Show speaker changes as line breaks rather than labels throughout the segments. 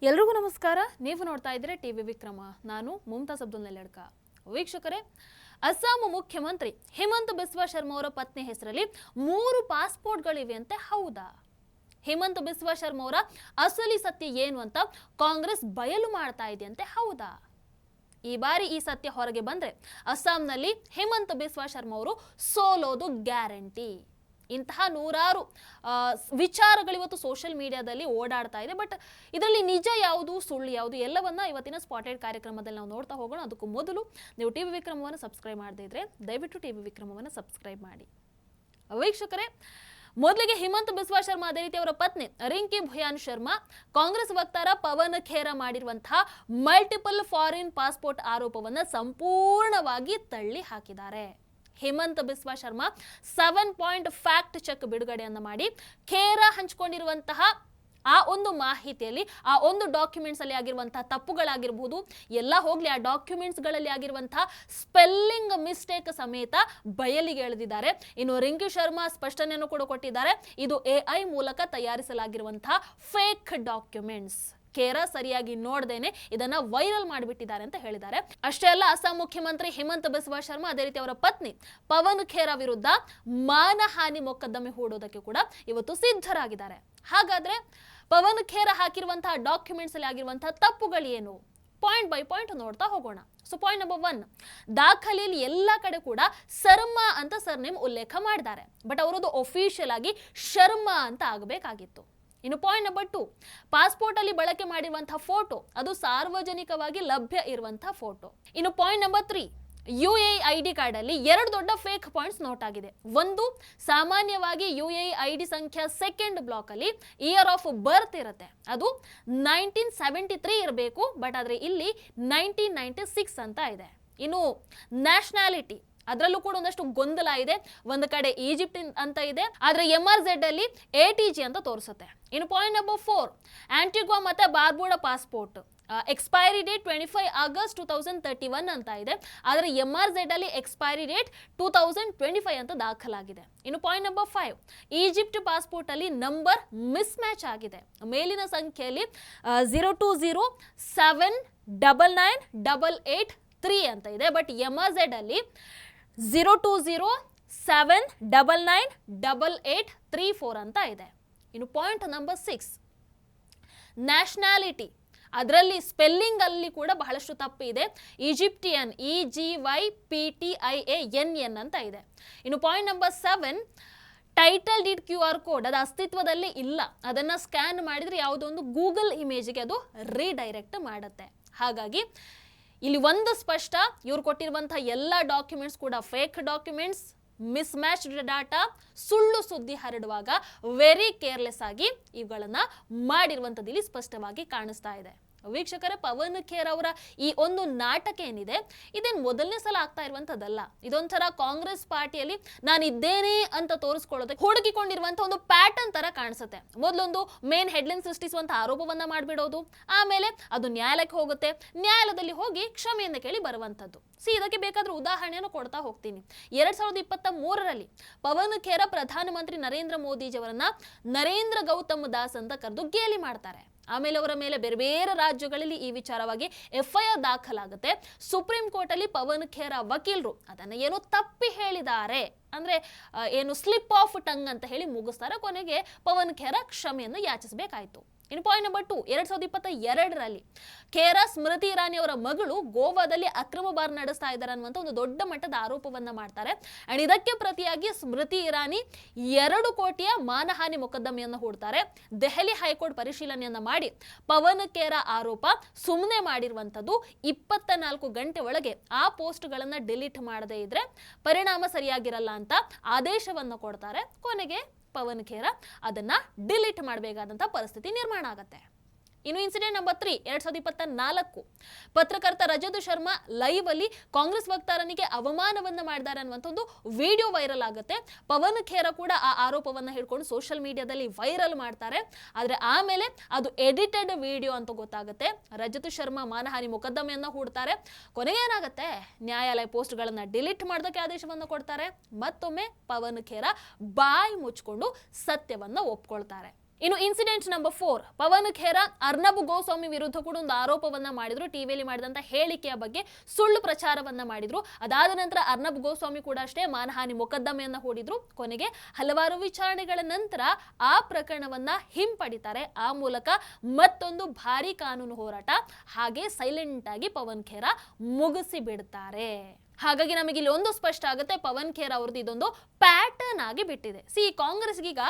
ಎಲ್ರಿಗೂ ನಮಸ್ಕಾರ. ನೀವು ನೋಡ್ತಾ ಇದ್ದೀರಾ ಟಿವಿ ವಿಕ್ರಮ. ನಾನು ಮುಮ್ತಾಜ್ ಅಬ್ದುಲ್ ನೆಲ್ಲಡ್ಕ. ವೀಕ್ಷಕರೇ, ಅಸ್ಸಾಂ ಮುಖ್ಯಮಂತ್ರಿ ಹಿಮಂತ ಬಿಸ್ವಾ ಶರ್ಮಾ ಅವರ ಪತ್ನಿ ಹೆಸರಲ್ಲಿ 3 ಪಾಸ್ಪೋರ್ಟ್ಗಳಿವೆ ಅಂತೆ. ಹೌದಾ? ಹಿಮಂತ ಬಿಸ್ವಾ ಶರ್ಮಾ ಅವರ ಅಸಲಿ ಸತ್ಯ ಏನು ಅಂತ ಕಾಂಗ್ರೆಸ್ ಬಯಲು ಮಾಡ್ತಾ ಇದೆಯಂತೆ. ಹೌದಾ? ಈ ಬಾರಿ ಈ ಸತ್ಯ ಹೊರಗೆ ಬಂದ್ರೆ ಅಸ್ಸಾಂನಲ್ಲಿ ಹಿಮಂತ ಬಿಸ್ವಾ ಶರ್ಮಾ ಅವರು ಸೋಲೋದು ಗ್ಯಾರಂಟಿ. ಇಂತಹ ನೂರಾರು ವಿಚಾರಗಳು ಇವತ್ತು ಸೋಷಿಯಲ್ ಮೀಡಿಯಾದಲ್ಲಿ ಓಡಾಡ್ತಾ ಇದೆ. ಬಟ್ ಇದರಲ್ಲಿ ನಿಜ ಯಾವುದು, ಸುಳ್ಳು ಯಾವುದು ಎಲ್ಲವನ್ನ ಇವತ್ತಿನ ಸ್ಪಾಟೆಡ್ ಕಾರ್ಯಕ್ರಮದಲ್ಲಿ ನಾವು ನೋಡ್ತಾ ಹೋಗೋಣ. ಅದಕ್ಕೂ ಮೊದಲು ನೀವು ಟಿವಿ ವಿಕ್ರಮವನ್ನು ಸಬ್ಸ್ಕ್ರೈಬ್ ಮಾಡದೇ ಇದ್ರೆ ದಯವಿಟ್ಟು ಟಿವಿ ವಿಕ್ರಮವನ್ನು ಸಬ್ಸ್ಕ್ರೈಬ್ ಮಾಡಿ. ವೀಕ್ಷಕರೇ, ಮೊದಲಿಗೆ ಹಿಮಂತ ಬಿಸ್ವಾ ಶರ್ಮಾ, ಅದೇ ರೀತಿ ಅವರ ಪತ್ನಿ ರಿಂಕಿ ಭುಯಾನ್ ಶರ್ಮಾ, ಕಾಂಗ್ರೆಸ್ ವಕ್ತಾರ ಪವನ್ ಖೇರಾ ಮಾಡಿರುವಂತಹ ಮಲ್ಟಿಪಲ್ ಫಾರಿನ್ ಪಾಸ್ಪೋರ್ಟ್ ಆರೋಪವನ್ನು ಸಂಪೂರ್ಣವಾಗಿ ತಳ್ಳಿ ಹಾಕಿದ್ದಾರೆ. Himanta Biswa Sarma 7 point fact check ಬಿಡುಗಡೆಯನ್ನು ಮಾಡಿ ಖೇರಾ ಹಂಚಿಕೊಂಡಿರುವಂತಹ ಆ ಒಂದು ಮಾಹಿತಿಯಲ್ಲಿ, ಆ ಒಂದು ಡಾಕ್ಯುಮೆಂಟ್ಸ್ ಅಲ್ಲಿ ಆಗಿರುವಂತಹ ತಪ್ಪುಗಳಾಗಿರಬಹುದು, ಎಲ್ಲ ಹೋಗ್ಲಿ, ಆ ಡಾಕ್ಯುಮೆಂಟ್ಸ್ ಗಳಲ್ಲಿ ಆಗಿರುವಂತಹ ಸ್ಪೆಲ್ಲಿಂಗ್ ಮಿಸ್ಟೇಕ್ ಸಮೇತ ಬಯಲಿಗೆ ಎಳೆದಿದ್ದಾರೆ. ಇನ್ನು ರಿಂಕಿ ಶರ್ಮಾ ಸ್ಪಷ್ಟನೆಯನ್ನು ಕೂಡ ಕೊಟ್ಟಿದ್ದಾರೆ. ಇದು AI ಮೂಲಕ ತಯಾರಿಸಲಾಗಿರುವಂತಹ ಫೇಕ್ ಡಾಕ್ಯುಮೆಂಟ್ಸ್. ಖೇರಾ ಸರಿಯಾಗಿ ನೋಡ್ದೇನೆ ಇದನ್ನ ವೈರಲ್ ಮಾಡಿಬಿಟ್ಟಿದ್ದಾರೆ ಅಂತ ಹೇಳಿದ್ದಾರೆ. ಅಷ್ಟೇ ಅಲ್ಲ, ಅಸ್ಸಾಂ ಮುಖ್ಯಮಂತ್ರಿ ಹಿಮಂತ ಬಿಸ್ವಾ ಶರ್ಮಾ ಅದೇ ರೀತಿ ಅವರ ಪತ್ನಿ ಪವನ್ ಖೇರಾ ವಿರುದ್ಧ ಮಾನಹಾನಿ ಮೊಕದ್ದಮೆ ಹೂಡೋದಕ್ಕೆ ಕೂಡ ಇವತ್ತು ಸಿದ್ಧರಾಗಿದ್ದಾರೆ. ಹಾಗಾದ್ರೆ ಪವನ್ ಖೇರಾ ಹಾಕಿರುವಂತಹ ಡಾಕ್ಯುಮೆಂಟ್ಸ್ ಅಲ್ಲಿ ಆಗಿರುವಂತಹ ತಪ್ಪುಗಳು ಏನು? ಪಾಯಿಂಟ್ ಬೈ ಪಾಯಿಂಟ್ ನೋಡ್ತಾ ಹೋಗೋಣ. ಸೊ ಪಾಯಿಂಟ್ ನಂಬರ್ 1, ದಾಖಲೆಯಲ್ಲಿ ಎಲ್ಲ ಕಡೆ ಕೂಡ ಶರ್ಮಾ ಅಂತ ಸರ್ನೇಮ್ ಉಲ್ಲೇಖ ಮಾಡಿದ್ದಾರೆ. ಬಟ್ ಅವರದು ಅಫಿಷಿಯಲ್ ಆಗಿ ಶರ್ಮಾ ಅಂತ ಆಗಬೇಕಾಗಿತ್ತು. ಇನ್ನು ಪಾಯಿಂಟ್ ನಂಬರ್ 2, ಪಾಸ್ಪೋರ್ಟ್ ಅಲ್ಲಿ ಬಳಕೆ ಮಾಡಿರುವಂತಹ ಫೋಟೋ ಅದು ಸಾರ್ವಜನಿಕವಾಗಿ ಲಭ್ಯ ಇರುವಂತಹ ಫೋಟೋ. ಇನ್ನು point number 3, UAE ID card ಅಲ್ಲಿ 2 ದೊಡ್ಡ ಫೇಕ್ ಪಾಯಿಂಟ್ಸ್ ನೋಟ್ ಆಗಿದೆ. ಒಂದು, ಸಾಮಾನ್ಯವಾಗಿ UAE ID ಸಂಖ್ಯೆ ಸೆಕೆಂಡ್ ಬ್ಲಾಕ್ ಅಲ್ಲಿ ಇಯರ್ ಆಫ್ ಬರ್ತ್ ಇರುತ್ತೆ, ಅದು 1973 ಇರಬೇಕು. ಬಟ್ ಆದ್ರೆ ಇಲ್ಲಿ 1996 ಅಂತ ಇದೆ. ಇನ್ನು ನ್ಯಾಷನಾಲಿಟಿ, ಅದರಲ್ಲೂ ಕೂಡ ಒಂದಷ್ಟು ಗೊಂದಲ ಇದೆ. ಒಂದು ಕಡೆ ಈಜಿಪ್ಟ್ ಅಂತ ಇದೆ, ಆದ್ರೆ MRZ ಅಲ್ಲಿ ATG ಅಂತ ತೋರಿಸುತ್ತೆ. ಇನ್ನು ಪಾಯಿಂಟ್ ನಂಬರ್ 4, ಆಂಟಿಗ್ವಾ ಮತ್ತೆ Barbuda passport expiry date 25 August 2031 ಅಂತ ಇದೆ, ಆದ್ರೆ MRZ ಅಲ್ಲಿ ಎಕ್ಸ್ಪೈರಿ ಡೇಟ್ 2025 ಅಂತ ದಾಖಲಾಗಿದೆ. ಇನ್ನು ಪಾಯಿಂಟ್ ನಂಬರ್ 5, ಈಜಿಪ್ಟ್ ಪಾಸ್ಪೋರ್ಟ್ ಅಲ್ಲಿ ನಂಬರ್ ಮಿಸ್ ಮ್ಯಾಚ್ ಆಗಿದೆ. ಮೇಲಿನ ಸಂಖ್ಯೆಯಲ್ಲಿ 0207998883 ಅಂತ ಇದೆ, ಬಟ್ MRZ ಅಲ್ಲಿ 0207998834 ಅಂತ ಇದೆ. ಇನ್ನು ಪಾಯಿಂಟ್ ನಂಬರ್ 6, ನ್ಯಾಷನಾಲಿಟಿ, ಅದರಲ್ಲಿ ಸ್ಪೆಲ್ಲಿಂಗ್ ಅಲ್ಲಿ ಕೂಡ ಬಹಳಷ್ಟು ತಪ್ಪು ಇದೆ. ಈಜಿಪ್ಟಿಯನ್ EGYPTIANN ಅಂತ ಇದೆ. ಇನ್ನು point number 7, title deed QR code ಅದು ಅಸ್ತಿತ್ವದಲ್ಲಿ ಇಲ್ಲ. ಅದನ್ನ ಸ್ಕ್ಯಾನ್ ಮಾಡಿದ್ರೆ ಯಾವುದೋ ಒಂದು ಗೂಗಲ್ ಇಮೇಜ್ಗೆ ಅದು ರೀಡೈರೆಕ್ಟ್ ಮಾಡುತ್ತೆ. ಹಾಗಾಗಿ ಇಲ್ಲಿ ಒಂದು ಸ್ಪಷ್ಟ, ಇವ್ರು ಕೊಟ್ಟಿರುವಂತಹ ಎಲ್ಲ ಡಾಕ್ಯುಮೆಂಟ್ಸ್ ಕೂಡ fake documents, miss match data, ಸುಳ್ಳು ಸುದ್ದಿ ಹರಡುವಾಗ ವೆರಿ ಕೇರ್ಲೆಸ್ ಆಗಿ ಇವುಗಳನ್ನ ಮಾಡಿರುವಂಥದ್ದು ಇಲ್ಲಿ ಸ್ಪಷ್ಟವಾಗಿ ಕಾಣಿಸ್ತಾ ಇದೆ. ವೀಕ್ಷಕರೇ, ಪವನ್ ಖೇರಾ ಅವರ ಈ ಒಂದು ನಾಟಕ ಏನಿದೆ, ಇದೇನು ಮೊದಲನೇ ಸಲ ಆಗ್ತಾ ಇರುವಂತದ್ದಲ್ಲ. ಇದೊಂಥರ ಕಾಂಗ್ರೆಸ್ ಪಾರ್ಟಿಯಲ್ಲಿ ನಾನಿದ್ದೇನೆ ಅಂತ ತೋರಿಸ್ಕೊಳ್ಳೋದಕ್ಕೆ ಹುಡುಕಿಕೊಂಡಿರುವಂತ ಒಂದು ಪ್ಯಾಟರ್ನ್ ತರ ಕಾಣಿಸುತ್ತೆ. ಮೊದಲೊಂದು ಮೇನ್ ಹೆಡ್ಲೈನ್ ಸೃಷ್ಟಿಸುವಂತ ಆರೋಪವನ್ನ ಮಾಡ್ಬಿಡೋದು, ಆಮೇಲೆ ಅದು ನ್ಯಾಯಾಲಯಕ್ಕೆ ಹೋಗುತ್ತೆ, ನ್ಯಾಯಾಲಯದಲ್ಲಿ ಹೋಗಿ ಕ್ಷಮೆಯನ್ನು ಕೇಳಿ ಬರುವಂತದ್ದು. ಇದಕ್ಕೆ ಬೇಕಾದ್ರೂ ಉದಾಹರಣೆಯನ್ನು ಕೊಡ್ತಾ ಹೋಗ್ತೀನಿ. 2023ರಲ್ಲಿ ಪವನ್ ಖೇರಾ ಪ್ರಧಾನಮಂತ್ರಿ ನರೇಂದ್ರ ಮೋದಿಜಿಯವರನ್ನ ನರೇಂದ್ರ ಗೌತಮ್ ದಾಸ್ ಅಂತ ಕರೆದು ಗೇಲಿ ಮಾಡ್ತಾರೆ. ಆಮೇಲೆ ಅವರ ಮೇಲೆ ಬೇರೆ ಬೇರೆ ರಾಜ್ಯಗಳಲ್ಲಿ ಈ ವಿಚಾರವಾಗಿ FIR ದಾಖಲಾಗುತ್ತೆ. ಸುಪ್ರೀಂ ಕೋರ್ಟ್ ಅಲ್ಲಿ ಪವನ್ ಖೇರಾ ವಕೀಲರು ಅದನ್ನ ಏನೋ ತಪ್ಪಿ ಹೇಳಿದ್ದಾರೆ, ಅಂದ್ರೆ ಏನು ಸ್ಲಿಪ್ ಆಫ್ ಟಂಗ್ ಅಂತ ಹೇಳಿ ಮುಗಿಸ್ತಾರೆ. ಕೊನೆಗೆ ಪವನ್ ಖೇರಾ ಕ್ಷಮೆಯನ್ನು ಯಾಚಿಸಬೇಕಾಯ್ತು. ಇನ್ನು ಪಾಯಿಂಟ್ ನಂಬರ್ 2, 2022ರಲ್ಲಿ ಖೇರಾ ಸ್ಮೃತಿ ಇರಾನಿ ಅವರ ಮಗಳು ಗೋವಾದಲ್ಲಿ ಅಕ್ರಮ ಬಾರ್ ನಡೆಸ್ತಾ ಇದ್ದಾರೆ ಅನ್ನುವಂಥ ಒಂದು ದೊಡ್ಡ ಮಟ್ಟದ ಆರೋಪವನ್ನ ಮಾಡ್ತಾರೆ. ಅಂಡ್ ಇದಕ್ಕೆ ಪ್ರತಿಯಾಗಿ ಸ್ಮೃತಿ ಇರಾನಿ 2 ಕೋಟಿಯ ಮಾನಹಾನಿ ಮೊಕದ್ದಮೆಯನ್ನು ಹೂಡ್ತಾರೆ. ದೆಹಲಿ ಹೈಕೋರ್ಟ್ ಪರಿಶೀಲನೆಯನ್ನ ಮಾಡಿ ಪವನ್ ಖೇರಾ ಆರೋಪ ಸುಮ್ಮನೆ ಮಾಡಿರುವಂಥದ್ದು 24 ಗಂಟೆ ಒಳಗೆ ಆ ಪೋಸ್ಟ್ಗಳನ್ನ ಡಿಲೀಟ್ ಮಾಡದೇ ಇದ್ರೆ ಪರಿಣಾಮ ಸರಿಯಾಗಿರಲ್ಲ ಅಂತ ಆದೇಶವನ್ನು ಕೊಡ್ತಾರೆ. ಕೊನೆಗೆ ಪವನ್ ಖೇರಾ ಅದನ್ನ ಡಿಲೀಟ್ ಮಾಡಬೇಕಾದಂತ ಪರಿಸ್ಥಿತಿ ನಿರ್ಮಾಣ ಆಗುತ್ತೆ. ಇನ್ನು ಇನ್ಸಿಡೆಂಟ್ ನಂಬರ್ 3, 2024 ಪತ್ರಕರ್ತ ರಜತ್ ಶರ್ಮಾ ಲೈವ್ ಅಲ್ಲಿ ಕಾಂಗ್ರೆಸ್ ವಕ್ತಾರನಿಗೆ ಅವಮಾನವನ್ನ ಮಾಡಿದ್ದಾರೆ ಅನ್ನುವಂಥ ಒಂದು ವಿಡಿಯೋ ವೈರಲ್ ಆಗುತ್ತೆ. ಪವನ್ ಖೇರಾ ಕೂಡ ಆ ಆರೋಪವನ್ನ ಹಿಡ್ಕೊಂಡು ಸೋಷಿಯಲ್ ಮೀಡಿಯಾದಲ್ಲಿ ವೈರಲ್ ಮಾಡ್ತಾರೆ. ಆದ್ರೆ ಆಮೇಲೆ ಅದು ಎಡಿಟೆಡ್ ವಿಡಿಯೋ ಅಂತ ಗೊತ್ತಾಗುತ್ತೆ. ರಜತ್ ಶರ್ಮಾ ಮಾನಹಾನಿ ಮೊಕದ್ದಮೆಯನ್ನ ಹೂಡ್ತಾರೆ. ಕೊನೆಗೆ ಏನಾಗುತ್ತೆ, ನ್ಯಾಯಾಲಯ ಪೋಸ್ಟ್ಗಳನ್ನ ಡಿಲೀಟ್ ಮಾಡೋದಕ್ಕೆ ಆದೇಶವನ್ನು ಕೊಡ್ತಾರೆ. ಮತ್ತೊಮ್ಮೆ ಪವನ್ ಖೇರಾ ಬಾಯಿ ಮುಚ್ಕೊಂಡು ಸತ್ಯವನ್ನ ಒಪ್ಕೊಳ್ತಾರೆ. ಇನ್ನು ಇನ್ಸಿಡೆಂಟ್ ನಂಬರ್ 4, ಪವನ್ ಖೇರಾ ಅರ್ನಬ್ ಗೋಸ್ವಾಮಿ ವಿರುದ್ಧ ಕೂಡ ಒಂದು ಆರೋಪವನ್ನ ಮಾಡಿದ್ರು. ಟಿವಿಯಲ್ಲಿ ಮಾಡಿದಂತ ಹೇಳಿಕೆಯ ಬಗ್ಗೆ ಸುಳ್ಳು ಪ್ರಚಾರವನ್ನ ಮಾಡಿದ್ರು. ಅದಾದ ನಂತರ ಅರ್ನಬ್ ಗೋಸ್ವಾಮಿ ಕೂಡ ಅಷ್ಟೇ ಮಾನಹಾನಿ ಮೊಕದ್ದಮೆಯನ್ನ ಹೂಡಿದ್ರು. ಕೊನೆಗೆ ಹಲವಾರು ವಿಚಾರಣೆಗಳ ನಂತರ ಆ ಪ್ರಕರಣವನ್ನ ಹಿಂಪಡಿತಾರೆ. ಆ ಮೂಲಕ ಮತ್ತೊಂದು ಭಾರಿ ಕಾನೂನು ಹೋರಾಟ ಹಾಗೆ ಸೈಲೆಂಟ್ ಆಗಿ ಪವನ್ ಖೇರಾ ಮುಗಿಸಿ ಬಿಡ್ತಾರೆ. ಹಾಗಾಗಿ ನಮಗೆ ಇಲ್ಲಿ ಒಂದು ಸ್ಪಷ್ಟ ಆಗುತ್ತೆ, ಪವನ್ ಖೇರಾ ಅವ್ರದ್ದು ಇದೊಂದು ಪ್ಯಾಟರ್ನ್ ಆಗಿ ಬಿಟ್ಟಿದೆ. ಕಾಂಗ್ರೆಸ್ಗೆ ಈಗ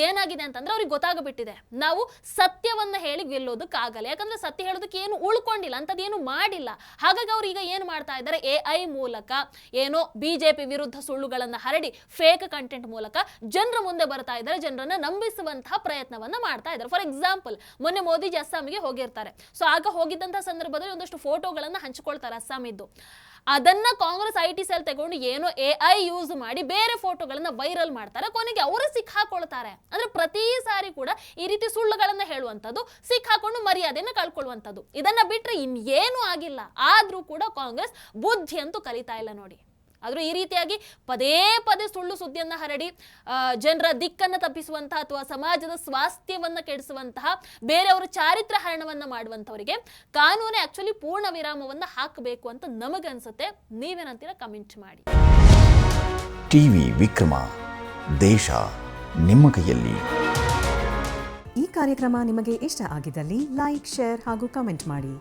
ಏನಾಗಿದೆ ಅಂತಂದ್ರೆ ಅವ್ರಿಗೆ ಗೊತ್ತಾಗಬಿಟ್ಟಿದೆ, ನಾವು ಸತ್ಯವನ್ನ ಹೇಳಿ ಗೆಲ್ಲೋದಕ್ಕಾಗಲ್ಲ. ಯಾಕಂದ್ರೆ ಸತ್ಯ ಹೇಳೋದಕ್ಕೆ ಏನು ಉಳ್ಕೊಂಡಿಲ್ಲ, ಅಂತದೇನು ಮಾಡಿಲ್ಲ. ಹಾಗಾಗಿ ಅವ್ರು ಈಗ ಏನು ಮಾಡ್ತಾ ಇದ್ದಾರೆ, AI ಮೂಲಕ ಏನೋ BJP ವಿರುದ್ಧ ಸುಳ್ಳುಗಳನ್ನ ಹರಡಿ ಫೇಕ್ ಕಂಟೆಂಟ್ ಮೂಲಕ ಜನರ ಮುಂದೆ ಬರ್ತಾ ಇದ್ದಾರೆ, ಜನರನ್ನ ನಂಬಿಸುವಂತಹ ಪ್ರಯತ್ನವನ್ನ ಮಾಡ್ತಾ ಇದ್ದಾರೆ. ಫಾರ್ ಎಕ್ಸಾಂಪಲ್, ಮೊನ್ನೆ ಮೋದಿಜಿ ಅಸ್ಸಾಮಿಗೆ ಹೋಗಿರ್ತಾರೆ. ಆಗ ಹೋಗಿದ್ದಂತಹ ಸಂದರ್ಭದಲ್ಲಿ ಒಂದಷ್ಟು ಫೋಟೋಗಳನ್ನ ಹಂಚಿಕೊಳ್ತಾರೆ ಅಸ್ಸಾಮಿದ್ದು. ಅದನ್ನ ಕಾಂಗ್ರೆಸ್ IT ಸೆಲ್ ತಗೊಂಡು ಏನೋ AI ಯೂಸ್ ಮಾಡಿ ಬೇರೆ ಫೋಟೋಗಳನ್ನ ವೈರಲ್ ಮಾಡ್ತಾರೆ. ಕೊನೆಗೆ ಅವರು ಸಿಕ್ಕಾಕೊಳ್ತಾರೆ. ಅಂದ್ರೆ ಪ್ರತಿ ಸಾರಿ ಕೂಡ ಈ ರೀತಿ ಸುಳ್ಳುಗಳನ್ನ ಹೇಳುವಂಥದ್ದು, ಸಿಕ್ಕಾಕೊಂಡು ಮರ್ಯಾದೆಯನ್ನು ಕಳ್ಕೊಳ್ಳುವಂಥದ್ದು. ಇದನ್ನ ಬಿಟ್ರೆ ಇನ್ನೇನು ಆಗಿಲ್ಲ. ಆದ್ರೂ ಕೂಡ ಕಾಂಗ್ರೆಸ್ ಬುದ್ಧಿ ಅಂತೂ ಕಲಿತಾ ಇಲ್ಲ ನೋಡಿ. ಆದ್ರೂ ಈ ರೀತಿಯಾಗಿ ಪದೇ ಪದೇ ಸುಳ್ಳು ಸುದ್ದಿಯನ್ನ ಹರಡಿ ಜನರ ದಿಕ್ಕನ್ನು ತಪ್ಪಿಸುವಂತಹ ಅಥವಾ ಸಮಾಜದ ಸ್ವಾಸ್ಥ್ಯವನ್ನ ಕೆಡಿಸುವಂತಹ, ಬೇರೆಯವರ ಚಾರಿತ್ರ್ಯ ಹರಣವನ್ನ ಮಾಡುವಂತವರಿಗೆ ಕಾನೂನೇ ಆಕ್ಚುಲಿ ಪೂರ್ಣ ವಿರಾಮವನ್ನ ಹಾಕಬೇಕು ಅಂತ ನಮಗನ್ಸುತ್ತೆ. ನೀವೇನಂತೀರಾ ಕಮೆಂಟ್ ಮಾಡಿ.
ಟಿವಿ ವಿಕ್ರಮ, ದೇಶ ನಿಮ್ಮ ಕೈಯಲ್ಲಿ.
ಈ ಕಾರ್ಯಕ್ರಮ ನಿಮಗೆ ಇಷ್ಟ ಆಗಿದ್ದಲ್ಲಿ ಲೈಕ್, ಶೇರ್ ಹಾಗೂ ಕಮೆಂಟ್ ಮಾಡಿ.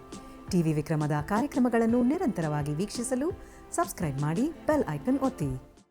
ಟಿವಿ ವಿಕ್ರಮದ ಕಾರ್ಯಕ್ರಮಗಳನ್ನು ನಿರಂತರವಾಗಿ ವೀಕ್ಷಿಸಲು ಸಬ್ಸ್ಕ್ರೈಬ್ ಮಾಡಿ, ಬೆಲ್ ಐಕನ್ ಒತ್ತಿ.